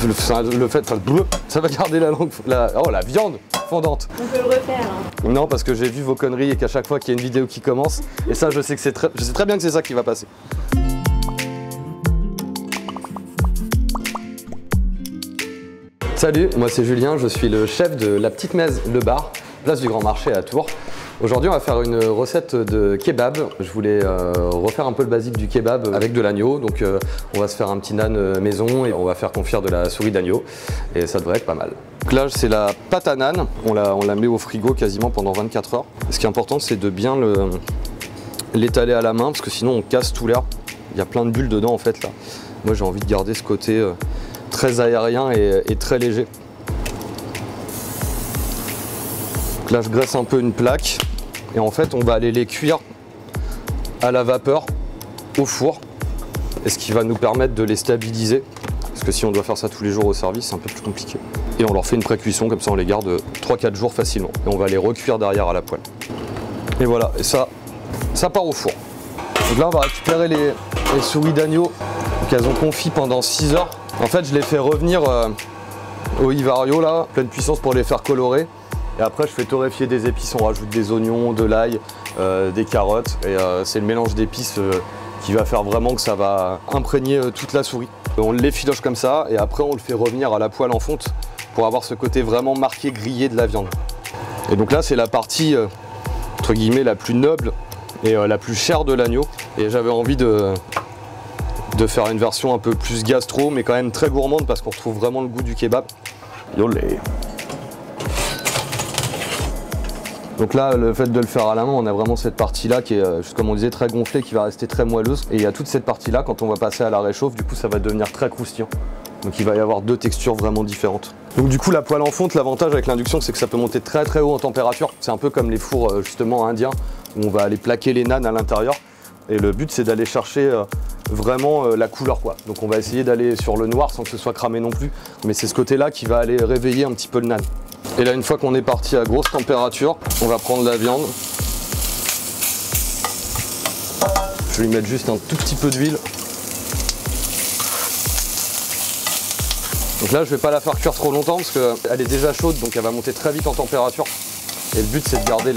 le fait, ça va garder la langue, la viande fondante. On peut le refaire. Hein. Non, parce que j'ai vu vos conneries et qu'à chaque fois qu'il y a une vidéo qui commence, et ça je sais très bien que c'est ça qui va passer. Salut, moi c'est Julien, je suis le chef de La Petite Mèze, le bar, place du Grand Marché à Tours. Aujourd'hui on va faire une recette de kebab. Je voulais refaire un peu le basique du kebab avec de l'agneau. Donc on va se faire un petit nan maison et on va faire confire de la souris d'agneau. Et ça devrait être pas mal. Donc là c'est la pâte à nan, on la met au frigo quasiment pendant 24 heures. Et ce qui est important c'est de bien l'étaler à la main parce que sinon on casse tout l'air. Il y a plein de bulles dedans en fait là. Moi j'ai envie de garder ce côté très aérien et très léger. Donc là je graisse un peu une plaque et en fait on va aller les cuire à la vapeur au four, et ce qui va nous permettre de les stabiliser parce que si on doit faire ça tous les jours au service c'est un peu plus compliqué. Et on leur fait une pré-cuisson, comme ça on les garde 3-4 jours facilement et on va les recuire derrière à la poêle. Et voilà, et ça part au four. Donc là on va récupérer les souris d'agneau qu'elles ont confit pendant 6 heures. En fait je les fais revenir au Ivario là, pleine puissance pour les faire colorer. Et après je fais torréfier des épices, on rajoute des oignons, de l'ail, des carottes. Et c'est le mélange d'épices qui va faire vraiment que ça va imprégner toute la souris. On l'effiloche comme ça et après on le fait revenir à la poêle en fonte pour avoir ce côté vraiment marqué grillé de la viande. Et donc là c'est la partie entre guillemets la plus noble et la plus chère de l'agneau. Et j'avais envie de faire une version un peu plus gastro mais quand même très gourmande parce qu'on retrouve vraiment le goût du kebab. Yolé. Donc là, le fait de le faire à la main, on a vraiment cette partie-là qui est, comme on disait, très gonflée, qui va rester très moelleuse. Et il y a toute cette partie-là, quand on va passer à la réchauffe, du coup, ça va devenir très croustillant. Donc il va y avoir deux textures vraiment différentes. Donc du coup, la poêle en fonte, l'avantage avec l'induction, c'est que ça peut monter très très haut en température. C'est un peu comme les fours justement indiens, où on va aller plaquer les nanes à l'intérieur. Et le but, c'est d'aller chercher vraiment la couleur, quoi. Donc on va essayer d'aller sur le noir sans que ce soit cramé non plus. Mais c'est ce côté-là qui va aller réveiller un petit peu le nan. Et là, une fois qu'on est parti à grosse température, on va prendre la viande. Je vais lui mettre juste un tout petit peu d'huile. Donc là, je vais pas la faire cuire trop longtemps parce qu'elle est déjà chaude, donc elle va monter très vite en température. Et le but, c'est de garder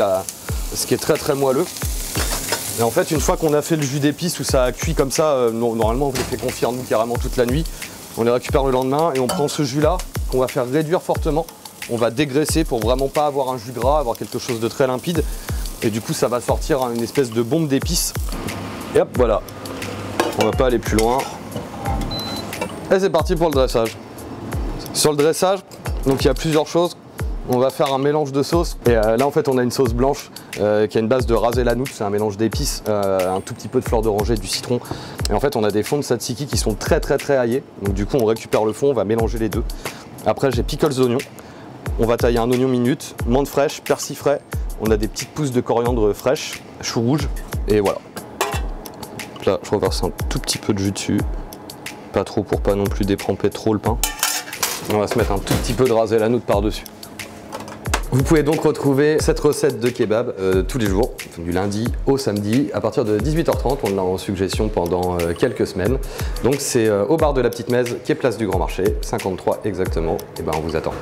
ce qui est très très moelleux. Et en fait, une fois qu'on a fait le jus d'épices où ça a cuit comme ça, normalement, on les fait confire nous carrément toute la nuit. On les récupère le lendemain et on prend ce jus-là qu'on va faire réduire fortement. On va dégraisser pour vraiment pas avoir un jus gras, avoir quelque chose de très limpide. Et du coup, ça va sortir une espèce de bombe d'épices. Et hop, voilà. On va pas aller plus loin. Et c'est parti pour le dressage. Sur le dressage, donc il y a plusieurs choses. On va faire un mélange de sauces. Et là, en fait, on a une sauce blanche qui a une base de rasé lanout. C'est un mélange d'épices, un tout petit peu de fleur d'oranger, du citron. Et en fait, on a des fonds de tzatziki qui sont très très très aillés. Donc du coup, on récupère le fond, on va mélanger les deux. Après, j'ai pickles oignons. On va tailler un oignon minute, menthe fraîche, persil frais. On a des petites pousses de coriandre fraîche, chou rouge. Et voilà. Donc là, je reverse un tout petit peu de jus dessus. Pas trop pour pas non plus détremper trop le pain. On va se mettre un tout petit peu de rasé lanout par-dessus. Vous pouvez donc retrouver cette recette de kebab tous les jours, du lundi au samedi, à partir de 18h30. On l'a en suggestion pendant quelques semaines. Donc c'est au bar de La Petite Mèze, qui est place du Grand Marché, 53 exactement. Et ben on vous attend.